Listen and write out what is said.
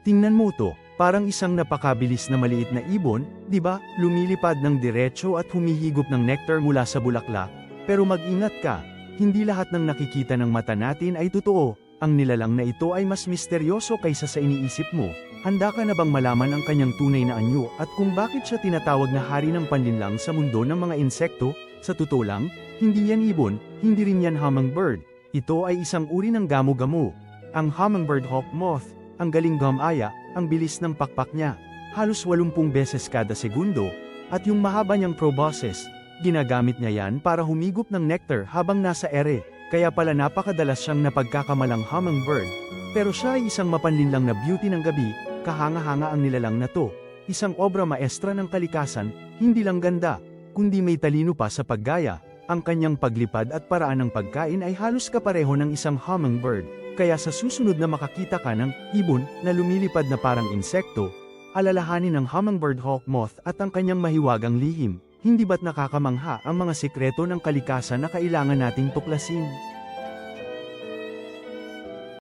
Tingnan mo to, parang isang napakabilis na maliit na ibon, di ba? Lumilipad ng diretso at humihigop ng nectar mula sa bulaklak. Pero mag-ingat ka, hindi lahat ng nakikita ng mata natin ay totoo. Ang nilalang na ito ay mas misteryoso kaysa sa iniisip mo. Handa ka na bang malaman ang kanyang tunay na anyo at kung bakit siya tinatawag na hari ng panlinlang sa mundo ng mga insekto? Sa totoo lang, hindi yan ibon, hindi rin yan hummingbird. Ito ay isang uri ng gamo-gamo. Ang hummingbird hawk moth, ang galing gumaya, ang bilis ng pakpak niya, halos 80 beses kada segundo, at yung mahaba niyang proboscis, ginagamit niya yan para humigop ng nectar habang nasa ere. Kaya pala napakadalas siyang napagkakamalang hummingbird. Pero siya ay isang mapanlinlang na beauty ng gabi, kahanga-hanga ang nilalang na to. Isang obra maestra ng kalikasan, hindi lang ganda, kundi may talino pa sa paggaya. Ang kanyang paglipad at paraan ng pagkain ay halos kapareho ng isang hummingbird. Kaya sa susunod na makakita ka ng ibon na lumilipad na parang insekto, alalahanin ang hummingbird hawk moth at ang kanyang mahiwagang lihim. Hindi ba't nakakamangha ang mga sikreto ng kalikasan na kailangan nating tuklasin?